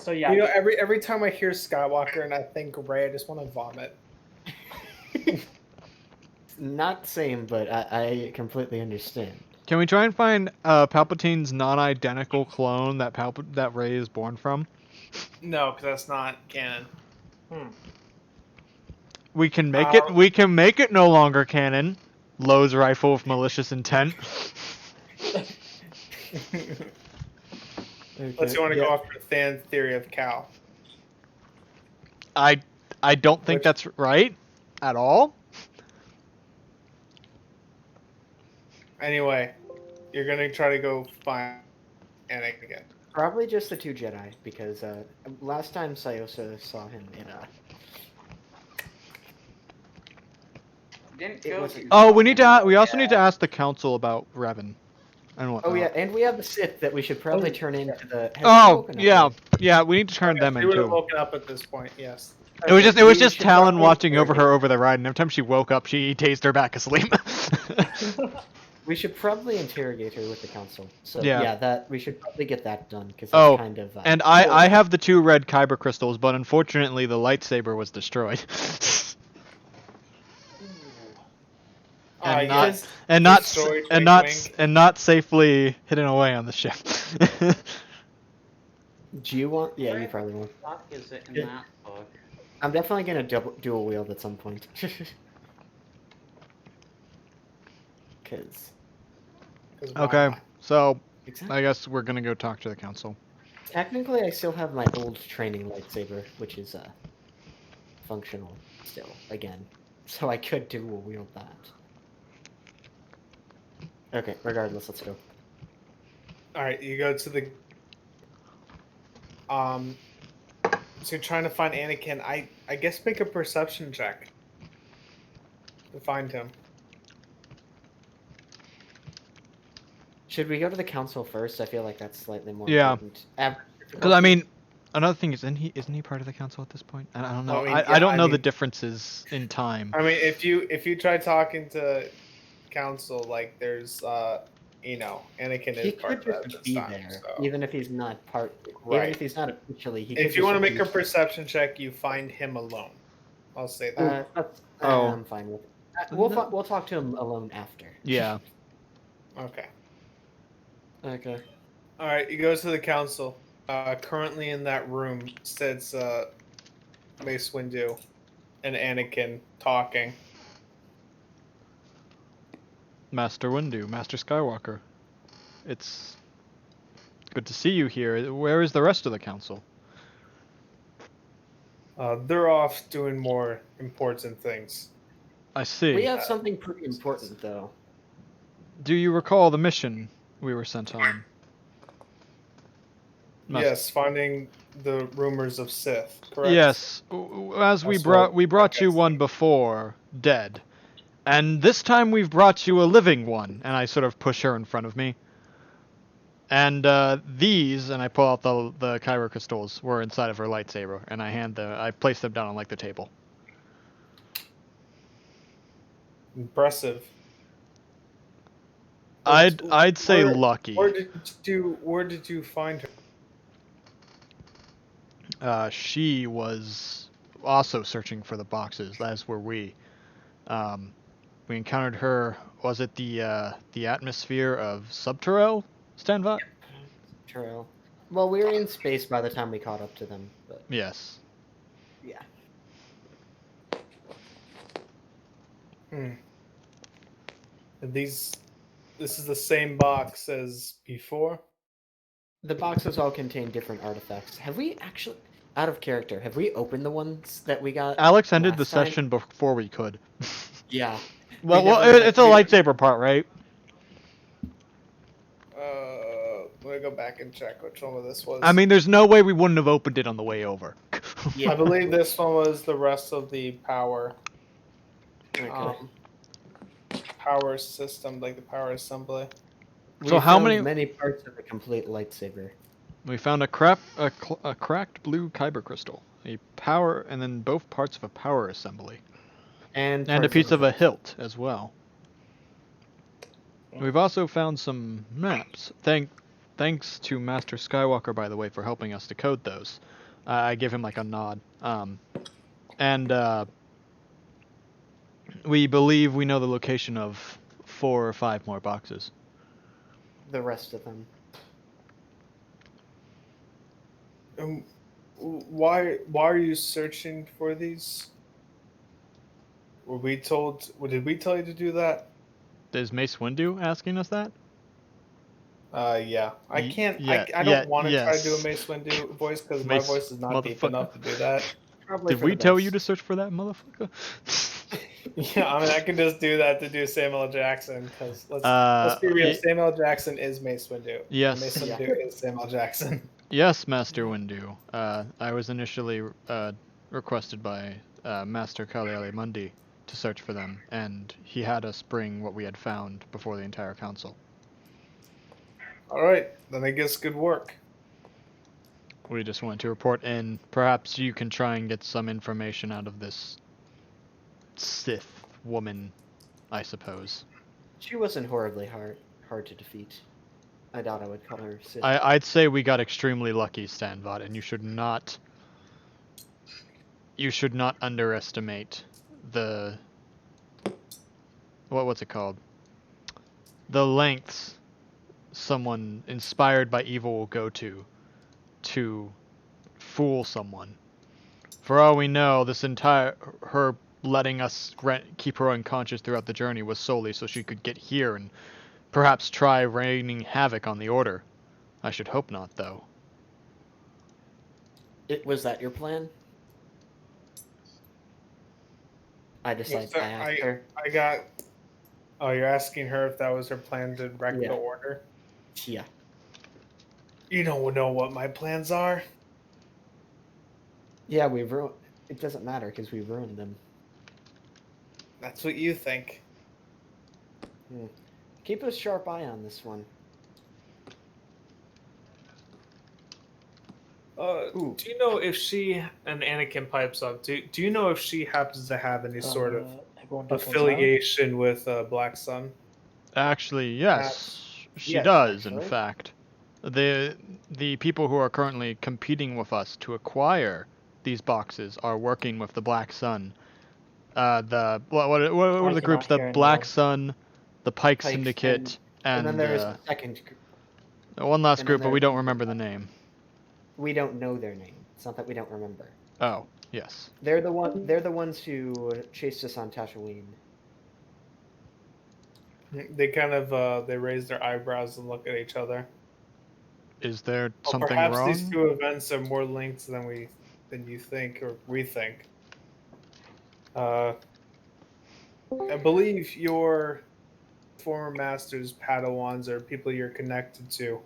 So yeah. You know, every time I hear Skywalker and I think Rey, I just want to vomit. Not same, but I completely understand. Can we try and find Palpatine's non-identical clone that Rey is born from? No, because that's not canon. We can make it. We can make it no longer canon. Lowe's rifle with malicious intent. Unless you want to go off the fan theory of Cal. I don't think that's right at all. Anyway, you're gonna try to go find Anakin again. Probably just the two Jedi, because last time Sayosa saw him in we need to. We also need to ask the council about Revan. And whatnot. Oh yeah, and we have the Sith that we should probably turn into the. Yeah. We need to turn them They into. would have woken up at this point. Yes. It was just Talon watching over her over the ride, and every time she woke up, he tased her back asleep. We should probably interrogate her with the council. So Yeah. that we should probably get that done because that's kind of. And I have the 2 red kyber crystals, but unfortunately the lightsaber was destroyed. and not safely hidden away on the ship. Do you want? Yeah, you probably want. Is it in that book? I'm definitely gonna dual wield at some point. Okay, so I guess we're gonna go talk to the council. Technically, I still have my old training lightsaber, which is functional still again, so I could dual wield that. Okay, regardless, let's go. All right, you go to the. So you're trying to find Anakin. I guess make a perception check to find him. Should we go to the council first? I feel like that's slightly more important. Because I mean, another thing is, isn't he part of the council at this point? I don't know. I don't know the differences in time. I mean, if you try talking to council, like there's Anakin is part of that. Be there, so. Even if he's not part. Right. Even if he's not officially. If you want to make a perception check, you find him alone. I'll say that. I'm fine with it. We'll talk to him alone after. Yeah. Okay. Okay. All right. He goes to the council. Currently in that room sits Mace Windu and Anakin talking. Master Windu, Master Skywalker. It's good to see you here. Where is the rest of the council? They're off doing more important things. I see. We have something pretty important, though. Do you recall the mission we were sent on? Yes, finding the rumors of Sith. Correct? Yes, as we brought you one before, dead. And this time we've brought you a living one, and I sort of push her in front of me. And these, and I pull out the kyber crystals, were inside of her lightsaber, and I place them down on like the table. Impressive. I'd say lucky. Where did you find her? She was also searching for the boxes, as were we. We encountered her. Was it the atmosphere of Subterrell, Stanvat? Subterrell. Well, we were in space by the time we caught up to them. But... Yes. Yeah. This is the same box as before? The boxes all contain different artifacts. Have we actually, out of character, have we opened the ones that we got? Alex ended the session before we could. Yeah. Well, it's a lightsaber part, right? Let me go back and check which one of this was. I mean, there's no way we wouldn't have opened it on the way over. Yeah. I believe this one was the rest of the power. Okay. Power system, like the power assembly. So how many parts of a complete lightsaber? We found a cracked blue kyber crystal, a power, and then both parts of a power assembly, and a piece of a hilt as well. We've also found some maps. thanks to Master Skywalker, by the way, for helping us decode those. I give him like a nod. And we believe we know the location of 4 or 5 more boxes. The rest of them. Why are you searching for these? Were we told? Did we tell you to do that? Is Mace Windu asking us that? Yeah. I can't. Yeah, I don't want to try to do a yes. Mace Windu voice because my Mace voice is not deep enough to do that. Probably Did for we the tell best. you to search for that motherfucker? Yeah, I mean, I can just do that to do Samuel L. Jackson because let's be real. Samuel L. Jackson is Mace Windu. Yes. Mace Windu is Samuel L. Jackson. Yes, Master Windu. I was initially requested by Master Kali Mundi to search for them, and he had us bring what we had found before the entire council. All right, then I guess good work. We just wanted to report in. Perhaps you can try and get some information out of this Sith woman, I suppose. She wasn't horribly hard to defeat. I doubt I would call her Sith. I'd say we got extremely lucky, Stanvot, and you should not underestimate the what's it called? The lengths someone inspired by evil will go to fool someone. For all we know, her letting us keep her unconscious throughout the journey was solely so she could get here and perhaps try raining havoc on the Order. I should hope not, though. Was that your plan? I decided to ask her. I got. Oh, you're asking her if that was her plan to wreck the Order? Yeah. You don't know what my plans are. Yeah, we've ruined. It doesn't matter because we ruined them. That's what you think. Keep a sharp eye on this one. Do you know if she and Anakin pipes up? Do you know if she happens to have any sort of affiliation with Black Sun? Actually, yes, she yes, does. actually. In fact, the people who are currently competing with us to acquire these boxes are working with the Black Sun. What are the groups? The Black Sun, the Pike Syndicate, and then there's a second group. One last group, but we don't remember the name. We don't know their name. It's not that we don't remember. Oh, yes. They're the ones who chased us on Tatooine. They kind of they raise their eyebrows and look at each other. Is there something perhaps wrong? These two events are more linked than you think or we think. I believe your former masters, Padawans, are people you're connected to.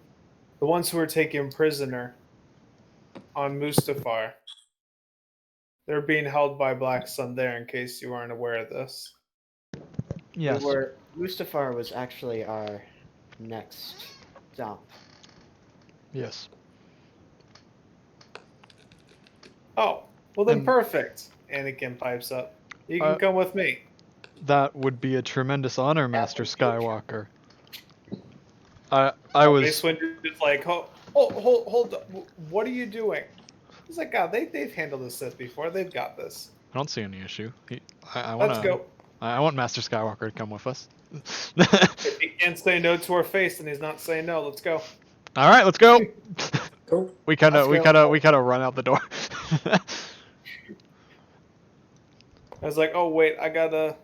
The ones who were taken prisoner on Mustafar. They're being held by Black Sun there, in case you aren't aware of this. Yes. Mustafar was actually our next stop. Yes. Oh, well then perfect. Anakin pipes up. You can come with me. That would be a tremendous honor, Master Skywalker. I was. Mace Windu is like, hold up. What are you doing? He's like, God, they've handled the Sith before. They've got this. I don't see any issue. Let's go. I want Master Skywalker to come with us. If he can't say no to our face, then he's not saying no. Let's go. All right, let's go. Go. We kind of run out the door. I was like, oh wait, I gotta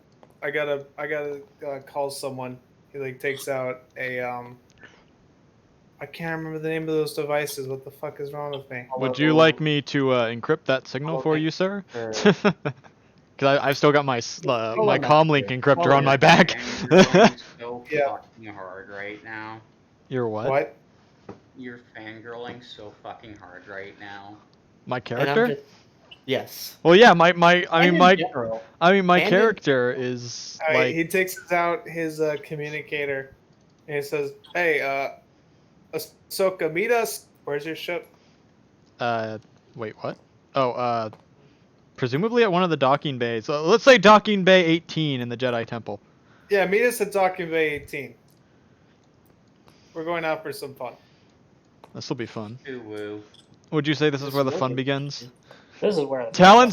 call someone. He like takes out a I can't remember the name of those devices. What the fuck is wrong with me? Would you like me to encrypt that signal for you, sir? Because I've still got my my comlink encryptor on my back. So fucking hard right now. You're what? What? You're fangirling so fucking hard right now. My character? Yes. Well, yeah, my general. character is All right, like. he takes out his communicator, and he says, "Hey, Ahsoka, meet us. Where's your ship?" Wait, what? Oh, presumably at one of the docking bays. Let's say docking bay 18 in the Jedi Temple. Yeah, meet us at Docking Bay 18. We're going out for some fun. This will be fun. Ooh woo. Would you say this is This where the will fun be- begins? This is where the Talon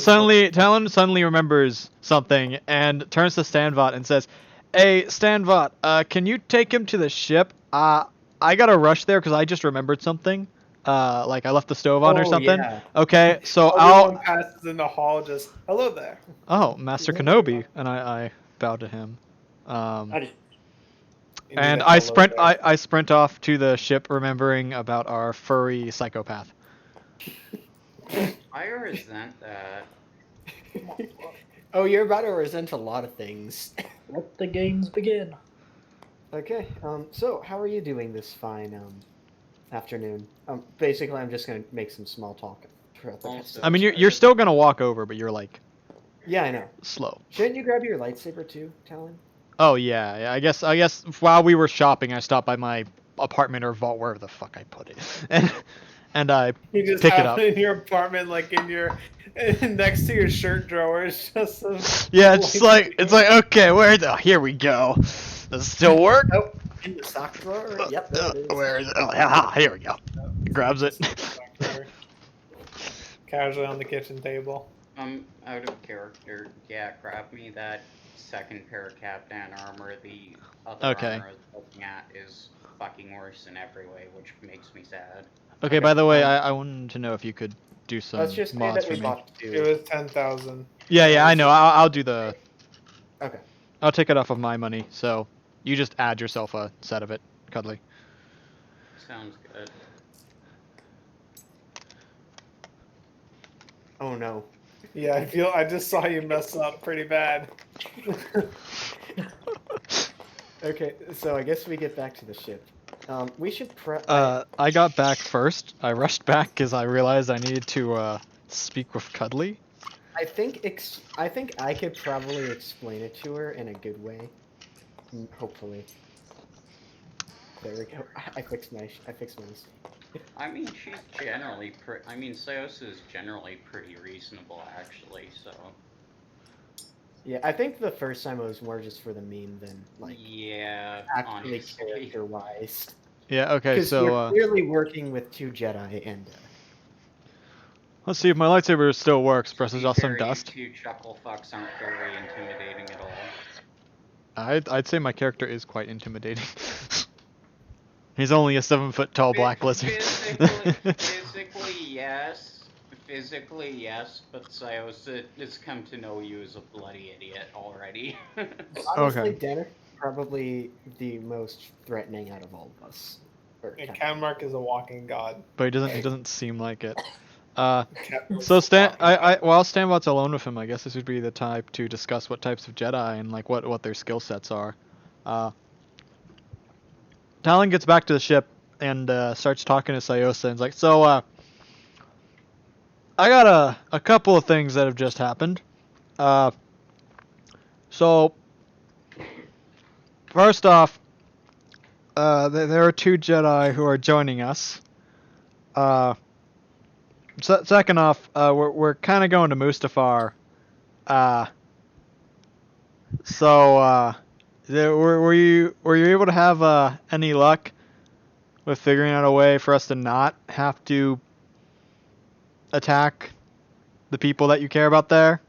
suddenly remembers something and turns to Stanvot and says, "Hey, Stanvot, can you take him to the ship? I gotta rush there because I just remembered something. Like I left the stove on or Oh, something. yeah. Okay, so Everyone I'll. passes in the hall, just hello there. Oh, Master Kenobi," and I bow to him. I just You need And a I hello sprint. there. I sprint off to the ship, remembering about our furry psychopath. I resent that. Oh, you're about to resent a lot of things. let the games begin. Okay, so how are you doing this fine afternoon? Basically, I'm just gonna make some small talk throughout the rest of I mean, the you're still gonna walk over, but you're like Yeah, I know. slow. Shouldn't you grab your lightsaber too, Talon? Oh yeah. I guess while we were shopping, I stopped by my apartment or vault, wherever the fuck I put it, and I You just pick it have up. it in your apartment, like in your next to your shirt drawer. It's just some Yeah, it's like okay, here we go. Does it still work? Oh, in the sock drawer? Yep, there it is. Where is it? Oh, here we go. Grabs it. Casually on the kitchen table. Out of character, yeah, grab me that second pair of Captain armor. The other Okay. armor I was looking at is fucking worse in every way, which makes me sad. Okay. Okay, By the way, I wanted to know if you could do some Let's just say mods that for we me. bought It two. was 10,000. Yeah, I know. I'll do the. Okay. I'll take it off of my money. So you just add yourself a set of it, Cuddly. Sounds good. Oh no. Yeah, I just saw you mess up pretty bad. Okay, so I guess we get back to the ship. We should I got back first. I rushed back because I realized I needed to speak with Cuddly. I think I could probably explain it to her in a good way. Hopefully. There we go. I fixed my mistake. I mean, she's generally I mean, Sayos is generally pretty reasonable, actually. So. Yeah, I think the first time it was more just for the meme than like Yeah, actually honestly. character-wise. Yeah. Okay. Because So we're clearly working with two Jedi and. let's see if my lightsaber still works. To Presses be off some fair, dust. you two chuckle fucks aren't very intimidating at all. I'd say my character is quite intimidating. He's only a 7-foot tall black lizard. Physically, yes, but Sayos has come to know you as a bloody idiot already. Honestly, Okay. Denner probably the most threatening out of all of us. And Canmark is a walking god. But he doesn't seem like it. Canmark's So a walking god. while Stanbot's alone with him, I guess this would be the time to discuss what types of Jedi and like what their skill sets are. Talon gets back to the ship and starts talking to Sayosa and is like, so I got a couple of things that have just happened. So first off, there are two Jedi who are joining us. Second off, we're kind of going to Mustafar. Were you able to have any luck with figuring out a way for us to not have to attack the people that you care about there?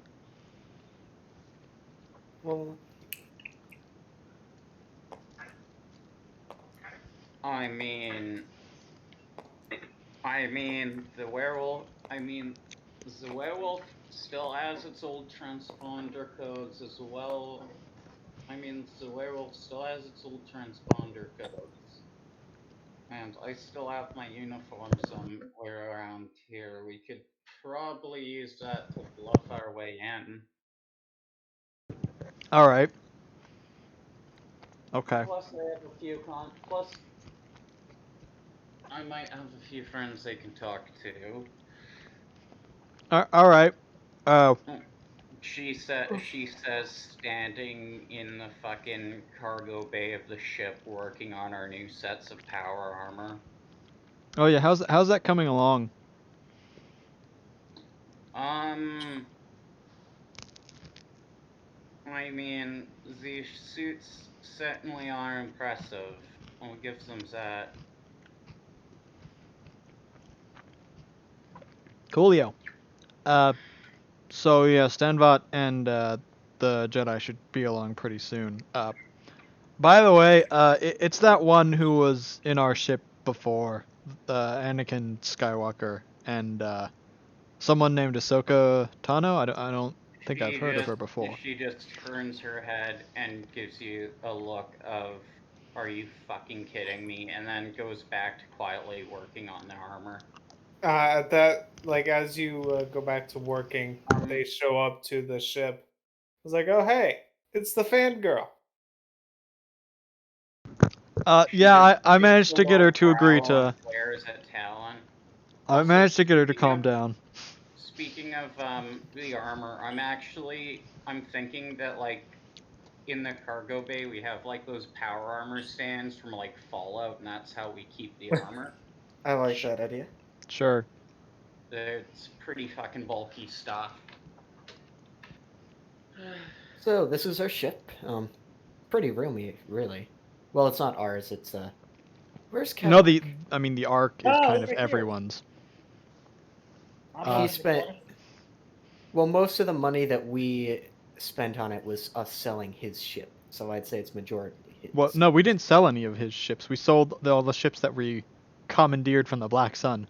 Well, I mean, the werewolf. The werewolf still has its old transponder codes as well. The werewolf still has its old transponder codes. And I still have my uniform somewhere around here. We could probably use that to bluff our way in. All right. Okay. Plus, I might have a few friends they can talk to. All right. She says standing in the fucking cargo bay of the ship working on our new sets of power armor. Oh yeah. How's that coming along? The suits certainly are impressive. I'll give them that. Coolio. So yeah, Stanvat and the Jedi should be along pretty soon. By the way, it's that one who was in our ship before, Anakin Skywalker, and someone named Ahsoka Tano. I don't think I've heard of her before. She just turns her head and gives you a look of, "Are you fucking kidding me?" and then goes back to quietly working on the armor. At that, like, as you go back to working, they show up to the ship. It's like, oh hey, it's the fangirl. Yeah, I managed to get her to agree to. Wears at Talon. I managed to get her to calm down. Speaking of the armor, I'm thinking that, like, in the cargo bay we have like those power armor stands from like Fallout, and that's how we keep the armor. I like that idea. Sure. It's pretty fucking bulky stuff. So this is our ship. Pretty roomy, really. Well, it's not ours. It's where's Cat? No, the Ark is kind of everyone's. He spent. Well, most of the money that we spent on it was us selling his ship, so I'd say it's majority his. Well, no, we didn't sell any of his ships. We sold all the ships that we commandeered from the Black Sun.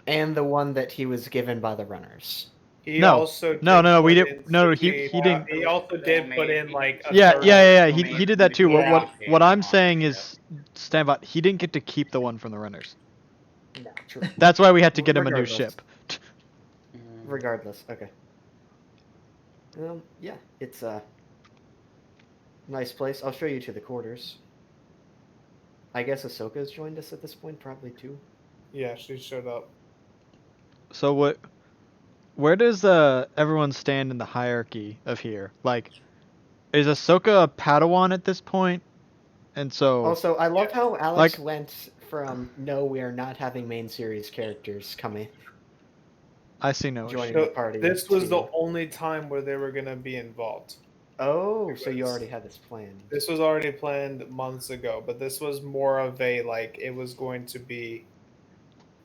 And the one that he was given by the runners. He No. also No, we put didn't. in No, some- he didn't. He also did put in like a Yeah, third yeah. of He did that too. Yeah. What I'm saying is, Stanbot, he didn't get to keep the one from the runners. No, true. That's why we had to get him a new Regardless. ship. Regardless, okay. Yeah, it's a nice place. I'll show you to the quarters. I guess Ahsoka's joined us at this point, probably too. Yeah, she showed up. So where does everyone stand in the hierarchy of here? Like, is Ahsoka a Padawan at this point? And so Also, I love how Alex went from no, we are not having main series characters coming. I see no issue. Joining So the party. this was to- the only time where they were gonna be involved. Oh, so you already had this planned. This was already planned months ago, but this was more of a like it was going to be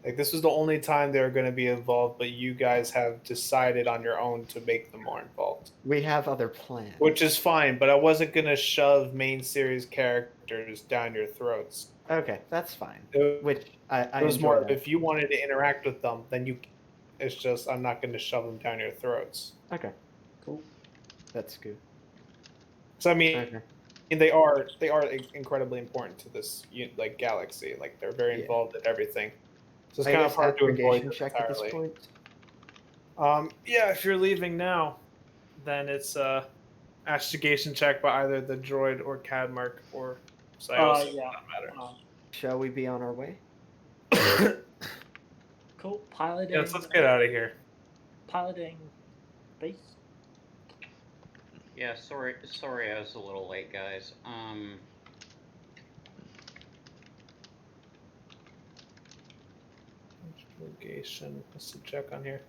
like this was the only time they were going to be involved, but you guys have decided on your own to make them more involved. We have other plans. Which is fine, but I wasn't going to shove main series characters down your throats. Okay, that's fine. It Which I was enjoy more that. if you wanted to interact with them, then you. It's just I'm not going to shove them down your throats. Okay, cool. That's good. So I mean, Okay. they are incredibly important to this like galaxy. Like they're very Yeah. involved in everything. So it's I kind of guess hard to avoid aggregation this check at this entirely. point. Yeah, if you're leaving now, then it's astrogation check by either the droid or Cadmark or Sios. Yeah. Doesn't matter. Shall we be on our way? Cool. Piloting. Yes, let's get out of here. Piloting base. Yeah, sorry I was a little late, guys. Astrogation. What's the check on here?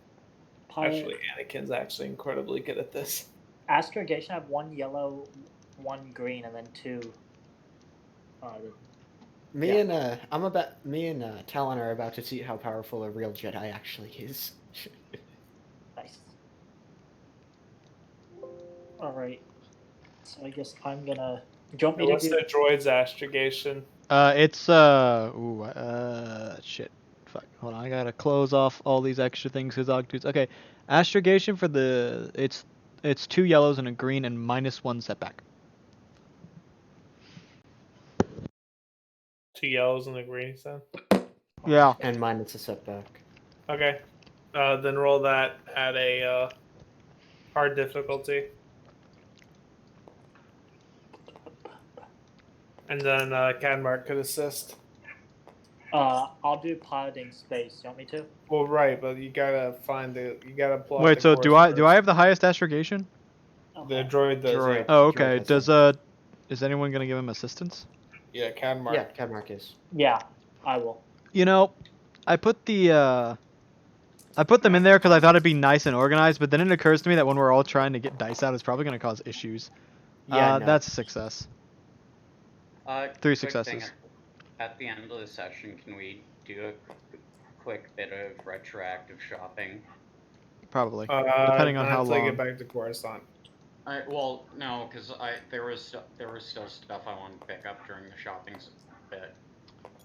Pilot. Actually, Anakin's actually incredibly good at this. Astrogation, I have 1 yellow, 1 green, and then 2. Me and Talon are about to see how powerful a real Jedi actually is. Nice. Alright. So I guess I'm gonna. Do you want me to What's do? the droid's astrogation? It's shit. Fuck. Hold on, I gotta close off all these extra things because Ogtooth. Okay, astrogation for the it's 2 yellows and a green and -1 setback. 2 yellows and a green, you said? Yeah. And mine is a setback. Okay. Then roll that at a hard difficulty. And then Cadmark could assist. I'll do piloting space. You want me to? Well, right, but you gotta plot. Wait, the so course do I first. have the highest astrogation? The droid does. Droid. Oh, okay. Droid Does has is anyone gonna give him assistance? Yeah, Cadmark. Yeah, Cadmark is. Yeah, I will. You know, I put them in there because I thought it'd be nice and organized, but then it occurs to me that when we're all trying to get dice out, it's probably gonna cause issues. Yeah, no. That's a success. 3 Quick successes. thing, at the end of the session, can we do a quick bit of retroactive shopping. Probably. Depending on not how until you long. get back to Coruscant. Well, no, because there was still stuff I wanted to pick up during the shopping bit.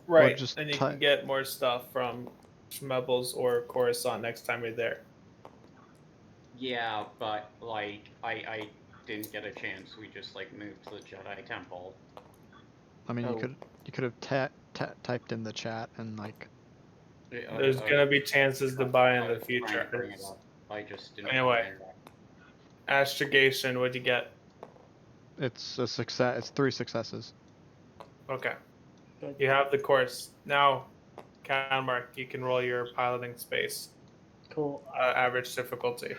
Right, just and you ty- can get more stuff from Schmebbles or Coruscant next time you're there. Yeah, but like I didn't get a chance. We just like moved to the Jedi Temple. I mean, Oh. you could have typed in the chat and like. There's gonna be chances to buy in the future. Bring it up. I just didn't. Anyway. find it. Astrogation, what'd you get? It's a success. It's 3 successes. Okay. Good. You have the course. Now, Mark, you can roll your piloting space. Cool. Average difficulty.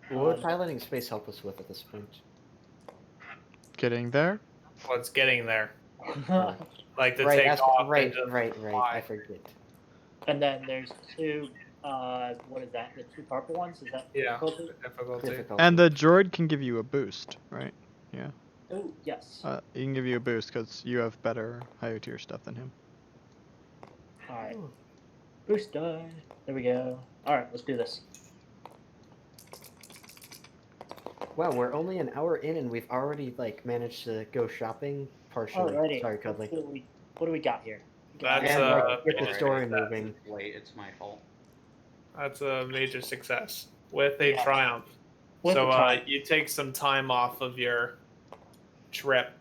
What would piloting space help us with at this point? Getting there. Well, it's getting there. Oh. Like to Right, take off. right, and just right. fly. I forget. And then there's 2. What is that? The 2 purple ones? Is that Yeah. difficulty? Difficulty. Difficult. And the droid can give you a boost, right? Oh, yes. He can give you a boost because you have better higher tier stuff than him. Alright. Boost done. There we go. Alright, let's do this. Wow, we're only an hour in and we've already like managed to go shopping partially. Alrighty. Sorry, Cuddly. What do we got here? That's And uh, like, get the Alright, story that's- moving. Wait, it's my fault. That's a major success with a Yeah. triumph. With So the triumph. you take some time off of your trip.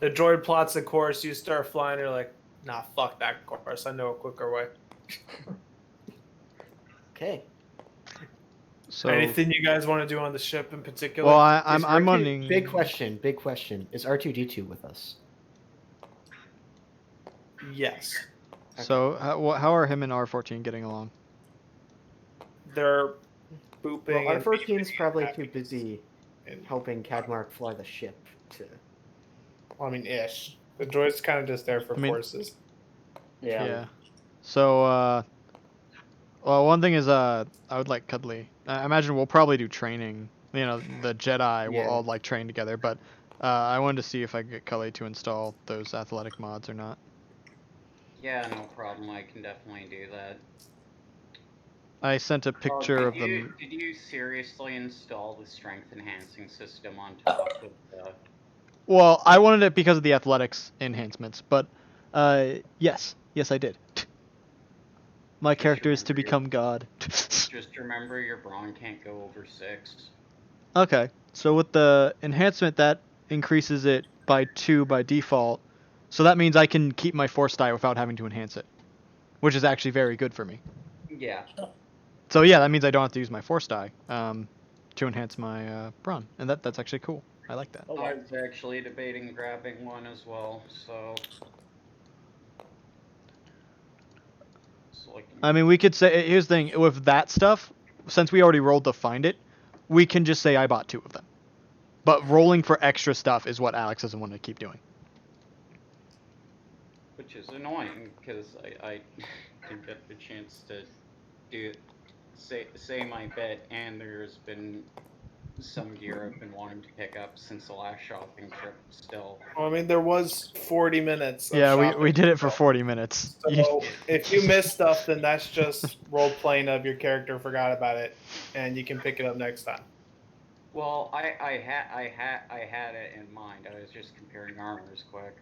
The droid plots a course. You start flying. You're like, nah, fuck that course. I know a quicker way. Okay. So. Anything you guys want to do on the ship in particular? Well, Is I'm R2 wanting. Big question. Big question. Is R2D2 with us? Yes. So how are him and R14 getting along? They're booping. Well, and R14's beeping probably and too happy. busy And- helping Cadmark fly the ship. I mean, ish. The droid's kind of just there for I mean- courses. Yeah. So well, one thing is I would like Cuddly. I imagine we'll probably do training. You know, the Jedi will Yeah. all like train together. But I wanted to see if I could get Cuddly to install those athletic mods or not. Yeah, no problem. I can definitely do that. I sent a picture of did them. Did you seriously install the strength enhancing system on top of the? Well, I wanted it because of the athletics enhancements, but yes, I did. My character is to remember your- become God. Just remember your brawn can't go over 6. Okay, so with the enhancement, that increases it by 2 by default. So that means I can keep my force die without having to enhance it, which is actually very good for me. Yeah. So yeah, that means I don't have to use my force die to enhance my brawn, and that's actually cool. I like that. Oh, I wow. was actually debating grabbing one as well, so. I mean, we could say, here's the thing, with that stuff, since we already rolled to find it, we can just say I bought 2 of them. But rolling for extra stuff is what Alex doesn't want to keep doing. Which is annoying, because I didn't get the chance to say my bit, and there's been some gear I've been wanting to pick up since the last shopping trip still. Well, I mean, there was 40 minutes. Of Yeah, we shopping did it for still. 40 minutes. So if you miss stuff, then that's just role playing of your character forgot about it, and you can pick it up next time. Well, I had it in mind. I was just comparing armors quick.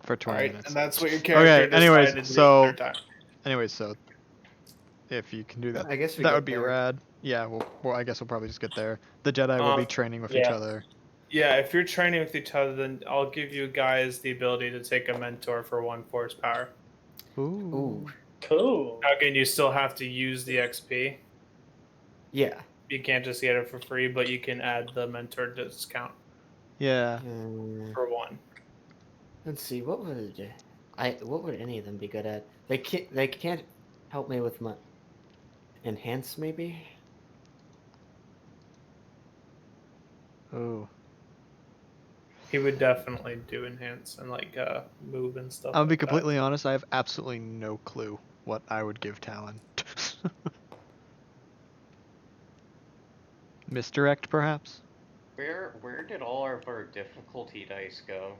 For 20 All right, minutes. and that's what your character Okay, anyways, decided to do so- with their time. Anyways, so if you can do that, I guess we that get would be there. rad. Yeah, well, I guess we'll probably just get there. The Jedi will be training with each yeah. other. Yeah, if you're training with each other, then I'll give you guys the ability to take a mentor for 1 force power. Ooh. Ooh. Cool. Again, you still have to use the XP. Yeah. You can't just get it for free, but you can add the mentor discount Yeah. for 1. Let's see. What would any of them be good at? They can't help me with my enhance maybe. Ooh. He would definitely do enhance and like move and stuff. I'll be like that. completely honest, I have absolutely no clue what I would give Talon. Misdirect, perhaps? Where did all of our difficulty dice go?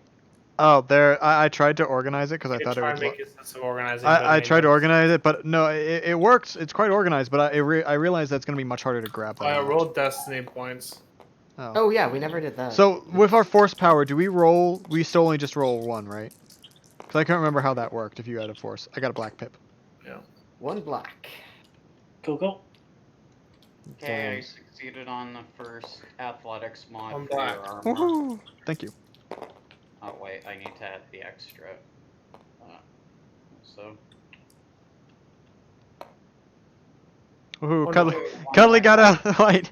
Oh, there. I tried to organize it because I You thought it try would. and make a sense of organizing. but I made tried to no organize sense. it, but no, it works. It's quite organized, but I realized that's gonna be much harder to grab than I that. rolled destiny points. Oh. Oh yeah, we never did that. So with our force power, do we roll? We still only just roll one, right? Because I can't remember how that worked. If you had a force, I got a black pip. Yeah. 1 black. Cool. Okay, I Dang. succeeded on the first athletics mod I'm for black. your armor. Woohoo! Thank you. Oh wait, I need to add the extra. So. Woohoo! Oh, Cuddly, no. Cuddly got out of the light.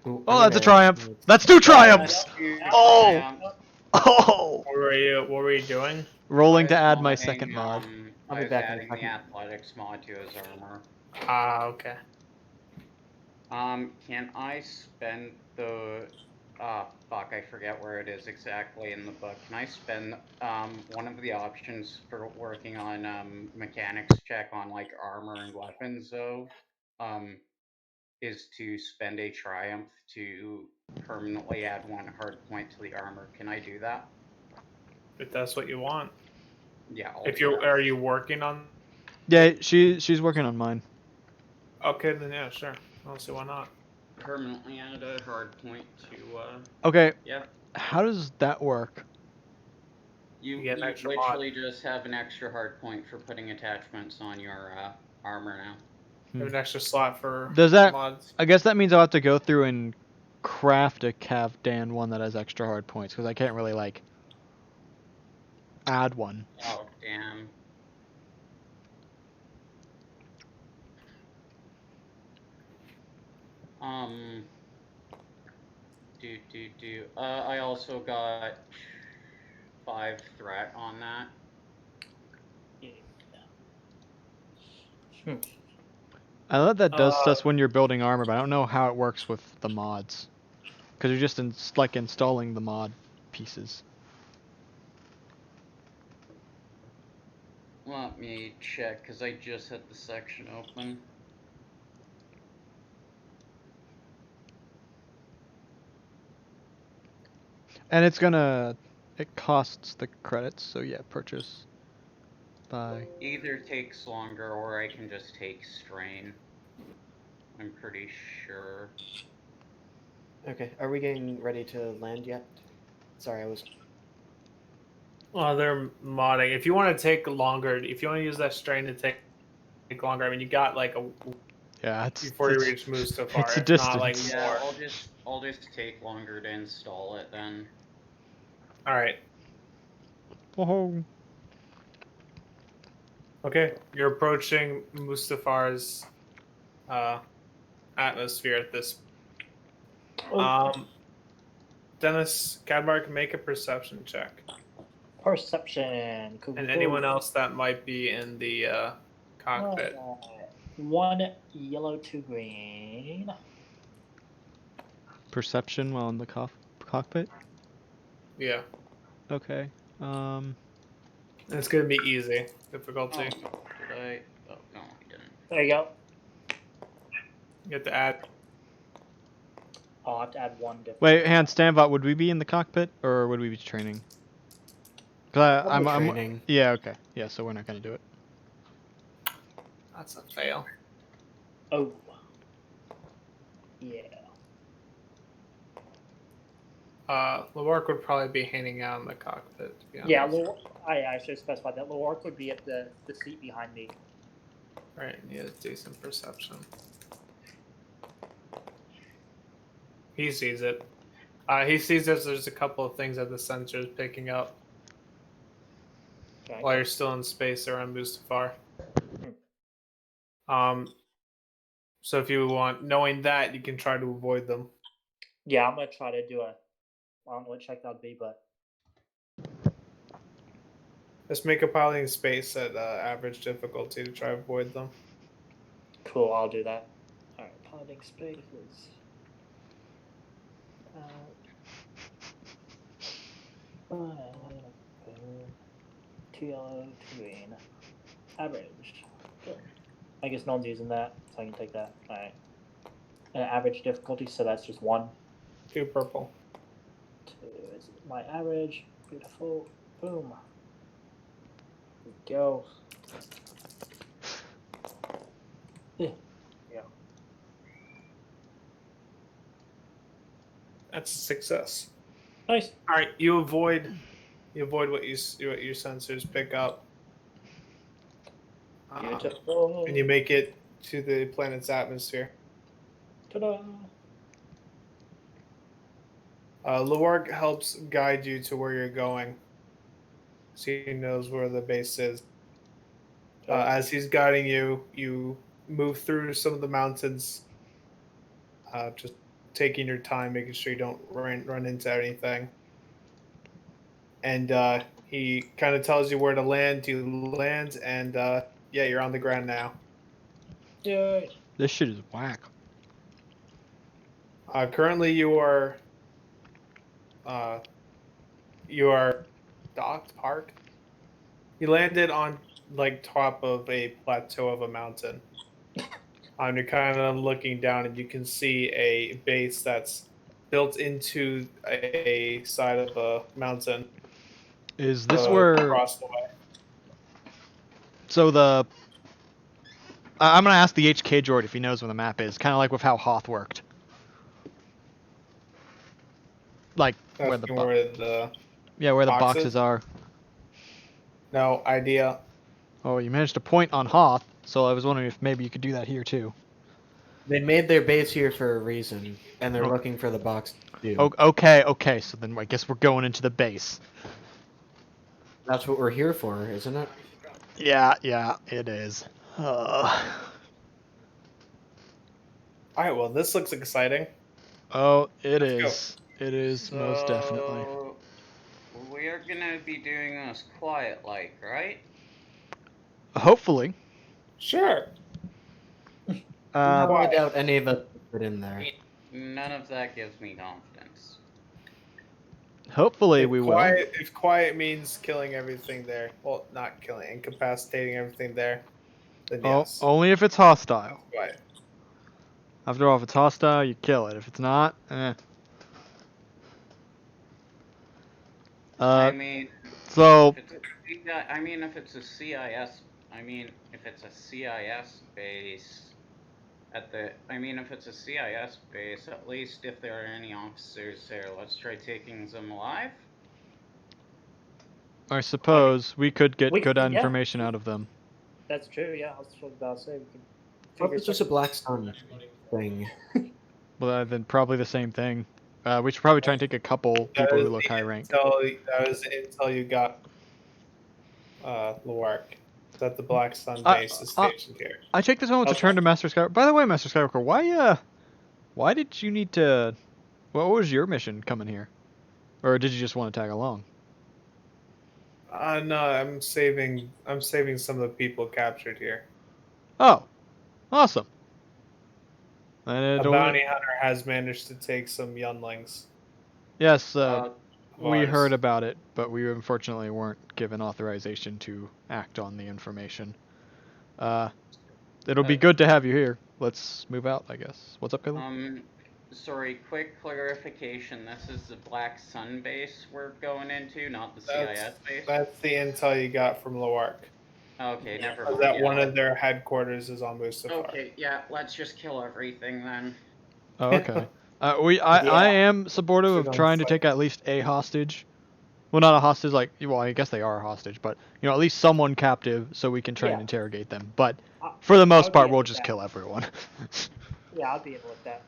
Ooh, Oh, I'm that's a gonna- triumph. That's 2 triumphs. Two Oh! triumphs. Oh! What were you doing? Rolling to I was add my modding, second mod. I'll I be was back in a adding the second. athletics mod to his armor. Ah, okay. Can I spend the fuck, I forget where it is exactly in the book. Can I spend one of the options for working on mechanics check on like armor and weapons though? Is to spend a triumph to permanently add 1 hard point to the armor. Can I do that? If that's what you want. Yeah. Are you working on? Yeah, she's working on mine. Okay, then yeah, sure. I don't see why not. Permanently add a hard point to Okay. yeah. How does that work? You get an extra literally just have an extra hard point for putting attachments on your armor now. You have an extra slot for Does that? mods. I guess that means I'll have to go through and craft a Cavdan one that has extra hard points because I can't really like add one. Oh damn. I also got 5 threat on that. I know that does Uh, stuff when you're building armor, but I don't know how it works with the mods. Because you're just like installing the mod pieces. Let me check, because I just had the section open. And it costs the credits, so yeah, purchase. Buy. Either takes longer, or I can just take strain. I'm pretty sure. Okay, are we getting ready to land yet? Sorry, I was. well, they're modding. If you want to take longer, if you want to use that strain to take longer, I mean, you got like a Yeah, it's before you reach Mustafar. it's a If not, like distance. Yeah, more. I'll just take longer to install it then. All right. Whoa. Okay, you're approaching Mustafar's atmosphere at this. Dennis Cadmark, make a perception check, Perception. Cool. and anyone else that might be in the cockpit. 1 yellow, 2 green. Perception while in the cockpit. Yeah, Okay. and it's gonna be easy difficulty. Oh, did I? Oh no, I didn't. There you go. You have to add. I'll have to add 1 different. Wait, Hans Stanbot, would we be in the cockpit or would we be training? Cause I'm training. yeah, okay. Yeah, so we're not gonna do it. That's a fail. Oh. Yeah. Lawark would probably be hanging out in the cockpit. To be honest. Yeah, I should specify that Lork would be at the seat behind me. Right, he has decent perception. He sees it. He sees there's a couple of things that the sensor's picking up Okay. while you're still in space around Mustafar. So if you want, knowing that, you can try to avoid them. Yeah, I'm gonna try to do I don't know what check that'd be, but Just make a piloting space at average difficulty to try to avoid them. cool, I'll do that. Alright, piloting spaces. 2 yellow, 2 green. Average. Good. I guess no one's using that, so I can take that. Alright. average difficulty, so that's just 1. 2 purple. 2 is my average. Beautiful. Boom. There we go. Yeah. That's a success. Nice. All right, you avoid what your sensors pick up. Beautiful. And you make it to the planet's atmosphere. Ta-da. Luark helps guide you to where you're going, so he knows where the base is. As he's guiding you, you move through some of the mountains, just taking your time, making sure you don't run into anything. And he kind of tells you where to land. You land, and yeah, you're on the ground now. Yay. This shit is whack. Currently, you are docked, parked. You landed on like top of a plateau of a mountain. You're kind of looking down, and you can see a base that's built into a side of a mountain. Is this where? Across the way. So the. I'm gonna ask the HK droid if he knows where the map is. Kind of like with how Hoth worked. Like where the where the boxes are. No idea. Oh, you managed to point on Hoth, so I was wondering if maybe you could do that here too. They made their base here for a reason, and they're looking for the box to do. Okay, so then I guess we're going into the base. That's what we're here for, isn't it? Yeah, it is. Alright, well, this looks exciting. Oh, it is. Go. It is, So, most definitely. We are gonna be doing this quiet-like, right? Hopefully. Sure. I doubt any of us put in there. None of that gives me confidence. Hopefully we will. If quiet means killing everything there, well, not killing, incapacitating everything there, then yes. Only if it's hostile. Quiet. After all, if it's hostile, you kill it. If it's not, I mean, so. if it's a CIS base, if it's a CIS base, at least if there are any officers there, let's try taking them alive. I suppose we could get good information out of them. That's true, yeah. I was about to say we can What was just a black sun thing? Well, then probably the same thing. We should probably try and take a couple people who look high rank. That was the intel you got, Luark, that the Black Sun base is stationed here. I take this moment to turn to Master Skywalker. By the way, Master Skywalker, why did you need to? What was your mission coming here, or did you just want to tag along? No, I'm saving some of the people captured here. Oh, awesome. A bounty hunter has managed to take some younglings. Yes, we heard about it, but we unfortunately weren't given authorization to act on the information. It'll be good to have you here. Let's move out, I guess. What's up, Caleb? Sorry, quick clarification. This is the Black Sun base we're going into, not the CIS base? That's the intel you got from Luark. Okay, never mind. That one of their headquarters is on Mustafar. Okay, yeah, let's just kill everything then. Oh, okay. I am supportive of trying to take at least a hostage. Well, not a hostage, I guess they are a hostage, but, at least someone captive so we can try and interrogate them. But, for the most part, we'll just kill everyone. Yeah, I'll be able with that.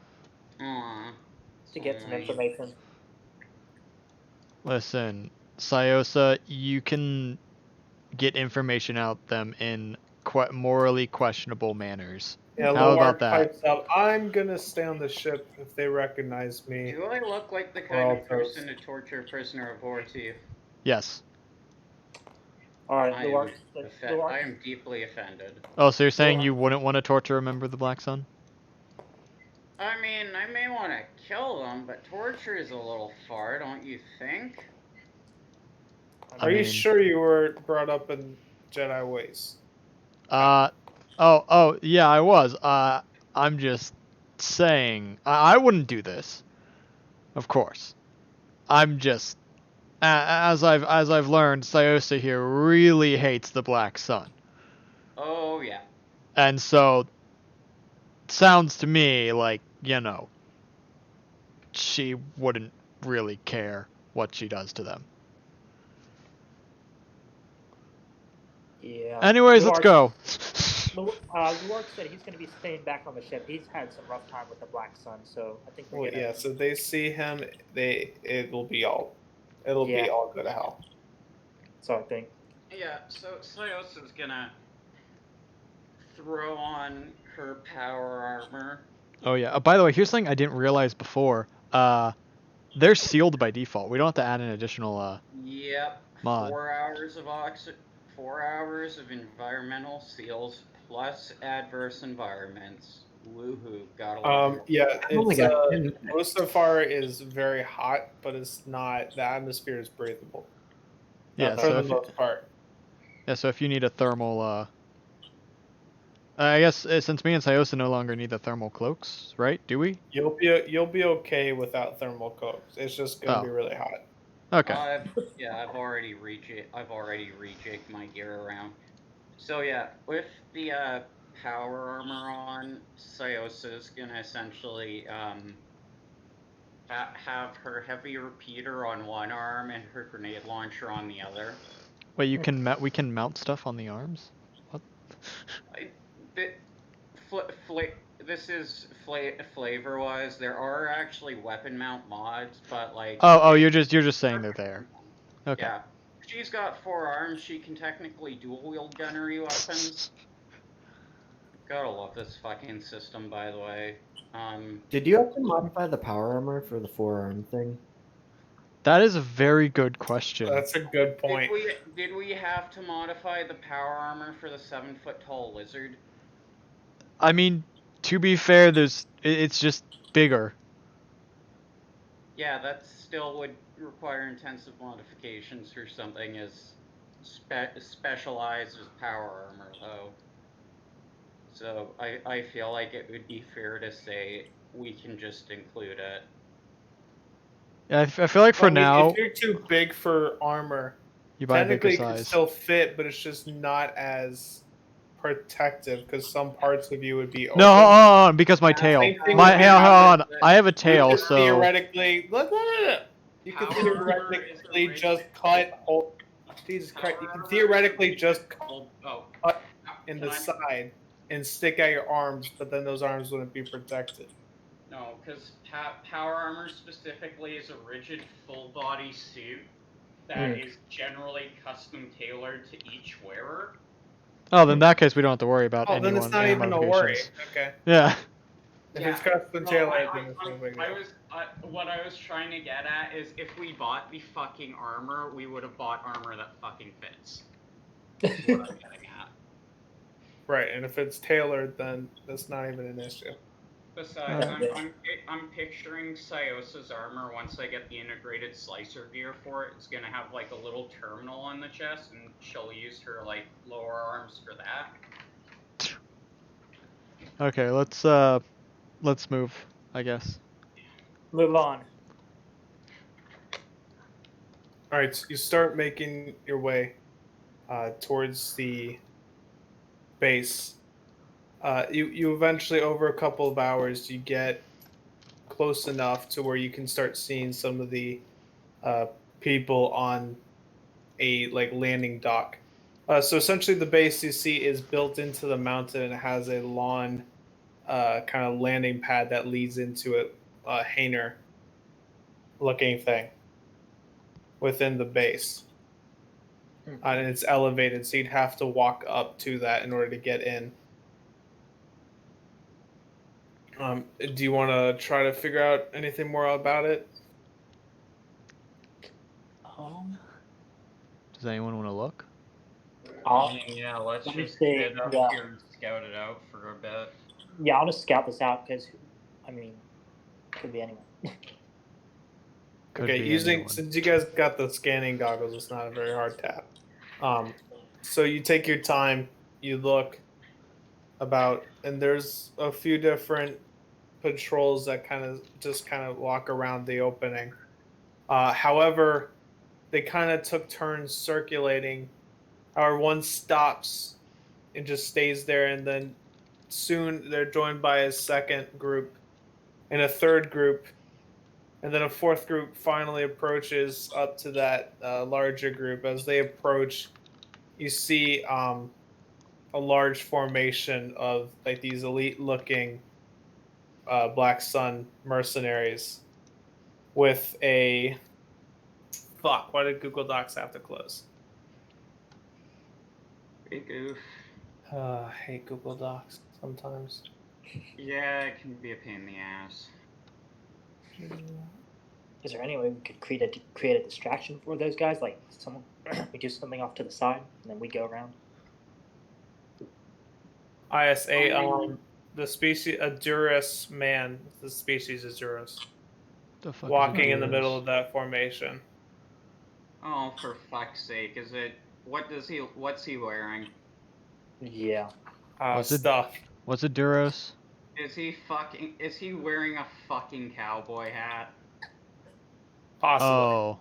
To get some information. Listen, Syosa, you can get information out them in morally questionable manners. Yeah, how about that? Pipes up, I'm gonna stay on the ship if they recognize me. Do I look like the kind of person to torture a prisoner of war to you? Yes. Alright, I am deeply offended. Oh, so you're saying you wouldn't want to torture a member of the Black Sun? I mean, I may want to kill them, but torture is a little far, don't you think? Are you sure you were brought up in Jedi ways? Yeah, I was. I'm just saying I wouldn't do this. Of course. I'm just as I've learned, Syosa here really hates the Black Sun. Oh yeah. And so sounds to me like, you know, she wouldn't really care what she does to them. Yeah. Anyways, let's go. Lurk said he's going to be staying back on the ship. He's had some rough time with the Black Sun, so I think we're Well, gonna. yeah. So they see him. It'll be all go to hell. So I think. Yeah, so Syosa's gonna throw on her power armor. Oh yeah. By the way, here's something I didn't realize before. They're sealed by default. We don't have to add an additional Yep. mod. 4 hours of 4 hours of environmental seals plus adverse environments. Woohoo! Gotta love it. Yeah. Oh my It's God, 10 minutes. Mustafar is very hot, but it's not. The atmosphere is breathable. Yeah, For so the if you, most part. yeah, so if you need a thermal I guess since me and Syosa no longer need the thermal cloaks, right? Do we? You'll be okay without thermal coats. It's just gonna be really hot. Okay. I've already rejigged my gear around. So yeah, with the power armor on, Syosa's gonna essentially have her heavy repeater on one arm and her grenade launcher on the other. Wait, we can mount stuff on the arms? What? This is flavor-wise. There are actually weapon mount mods, but like. Oh, you're just saying they're there. Okay. Yeah, she's got 4 arms. She can technically dual wield gunnery weapons. Gotta love this fucking system, by the way. Did you have to modify the power armor for the forearm thing? That is a very good question. That's a good point. Did we have to modify the power armor for the 7-foot-tall lizard? I mean, to be fair, it's just bigger. Yeah, that still would require intensive modifications for something as specialized as power armor, though. So I feel like it would be fair to say we can just include it. Yeah, I feel like for now, if you're too big for armor, you buy a bigger technically it could size. still fit, but it's just not as protective because some parts of you would be open. No, hold on, because my tail. Same thing My with hold on. the- I have a tail, You could so theoretically, you could Power theoretically armor is just cut. Oh, Jesus Christ! You can theoretically just cut in the side and stick out your arms, but then those arms wouldn't be protected. No, because power armor specifically is a rigid full-body suit that is generally custom tailored to each wearer. oh, then in that case we don't have to worry about Oh, anyone. then it's not even a worry. modifications. Okay. Yeah. If it's custom tailored, then it's no big I deal. was what I was trying to get at is if we bought the fucking armor, we would have bought armor that fucking fits. That's what I'm getting at. Right, and if it's tailored, then that's not even an issue. Besides, I'm picturing Syosa's armor once I get the integrated slicer gear for it. It's gonna have like a little terminal on the chest, and she'll use her like lower arms for that. Okay, let's move, I guess. Move on. All right, so you start making your way towards the base. You eventually, over a couple of hours, you get close enough to where you can start seeing some of the people on a landing dock. So essentially, the base you see is built into the mountain and it has a lawn kind of landing pad that leads into a hangar looking thing within the base. And it's elevated, so you'd have to walk up to that in order to get in. Do you want to try to figure out anything more about it? Does anyone want to look? Yeah, let's Let me just see, get up yeah. here and scout it out for a bit. Yeah, I'll just scout this out because, I mean, could be anyone. Could Okay, be anyone. since you guys got the scanning goggles, it's not a very hard tap. So you take your time, you look about, and there's a few different patrols that kind of walk around the opening. However, they kind of took turns circulating. Or one stops and just stays there, and then soon they're joined by a second group and a third group, and then a fourth group finally approaches up to that larger group. As they approach, you see a large formation of like these elite-looking Black Sun mercenaries with a fuck. Why did Google Docs have to close? Big oof. I hate Google Docs sometimes. Yeah, it can be a pain in the ass. Is there any way we could create a distraction for those guys? Like someone, we do something off to the side, and then we go around. ISA, the species Adurus man. The species is Adurus. The fuck is Walking in the Adurus? middle of that formation. Oh, for fuck's sake! Is it? What's he wearing? Yeah. What's it- Stuff. What's a Duros? Is he wearing a fucking cowboy hat? Possibly. Oh.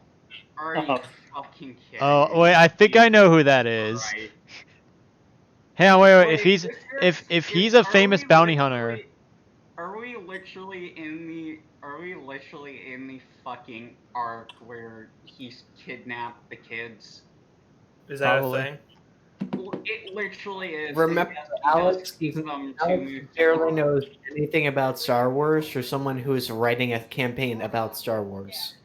Are you fucking kidding Oh, me? wait, I think I know who that is. Right. Hang on, wait, Wait, if he's a famous bounty hunter. Are we literally in the fucking arc where he's kidnapped the kids? Is that Probably. a thing? It literally is. Remember, Alex, Alex barely knows anything about Star Wars for someone who is writing a campaign about Star Wars.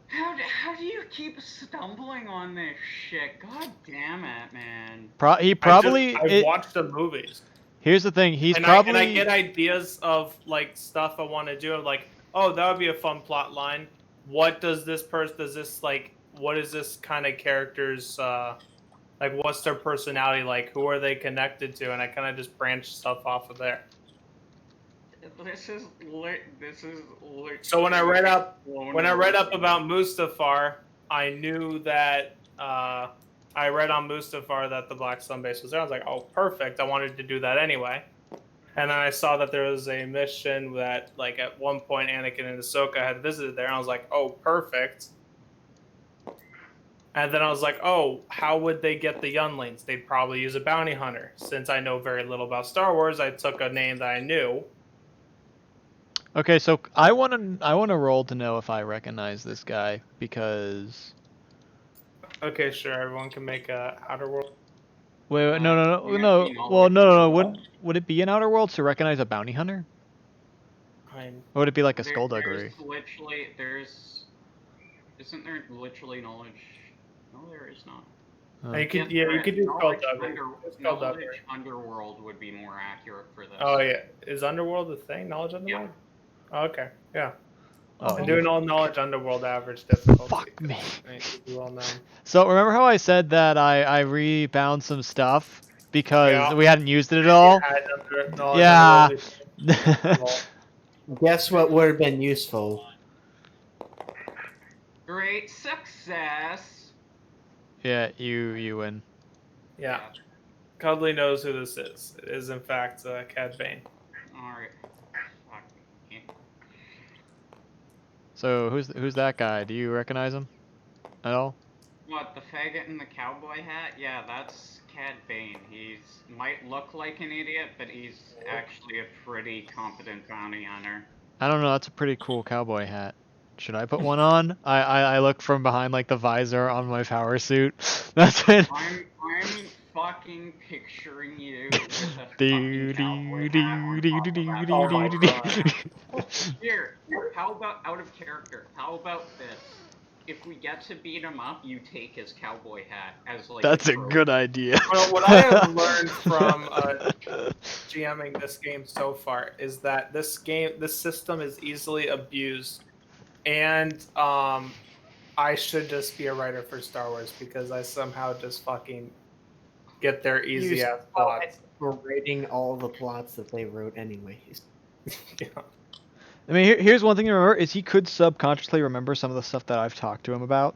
How do you keep stumbling on this shit? God damn it, man. He probably. I've watched the movies. Here's the thing. He's and probably. I get ideas of like stuff I want to do. I'm like, oh, that would be a fun plot line. What does this person? Does this like? What is this kind of character's? Like, what's their personality like? Who are they connected to? And I kind of just branch stuff off of there. This is So when I read up about Mustafar, I knew that I read on Mustafar that the Black Sun base was there. I was like, oh, perfect. I wanted to do that anyway. And then I saw that there was a mission that, like, at one point Anakin and Ahsoka had visited there, and I was like, oh, perfect. And then I was like, oh, how would they get the younglings? They'd probably use a bounty hunter. Since I know very little about Star Wars, I took a name that I knew. Okay, so I want to roll to know if I recognize this guy because. Okay, sure. Everyone can make a Outer World. Wait, no. Well, no. Would it be in Outer Worlds to recognize a bounty hunter? Or would it be like a skullduggery? Isn't there literally knowledge? No, there is not. Oh. You could do skullduggery. Knowledge Underworld would be more accurate for this. Oh yeah, is Underworld a thing? Knowledge Underworld? Yeah. Oh, okay, yeah. Oh, I'm doing all Knowledge Underworld average difficulty. Fuck me. Well known. So remember how I said that I rebound some stuff because we hadn't used it at all? Yeah. Guess what would have been useful? Great success. Yeah, you win. Yeah. Cuddly knows who this is. It is in fact Cad Bane. Alright. So who's that guy? Do you recognize him at all? What, the faggot in the cowboy hat? Yeah, that's Cad Bane. He's might look like an idiot, but he's actually a pretty competent bounty hunter. I don't know, that's a pretty cool cowboy hat. Should I put one on? I look from behind like the visor on my power suit. That's it. I'm fucking picturing you with a fucking cowboy hat on top of that. Here, how about out of character? How about this? If we get to beat him up, you take his cowboy hat as like. That's a good idea. Well, what I have learned from GMing this game so far is that this system is easily abused, and I should just be a writer for Star Wars because I somehow just fucking get their easy ass plots. We're rating all the plots that they wrote anyways. Yeah. I mean, here's one thing to remember, is he could subconsciously remember some of the stuff that I've talked to him about.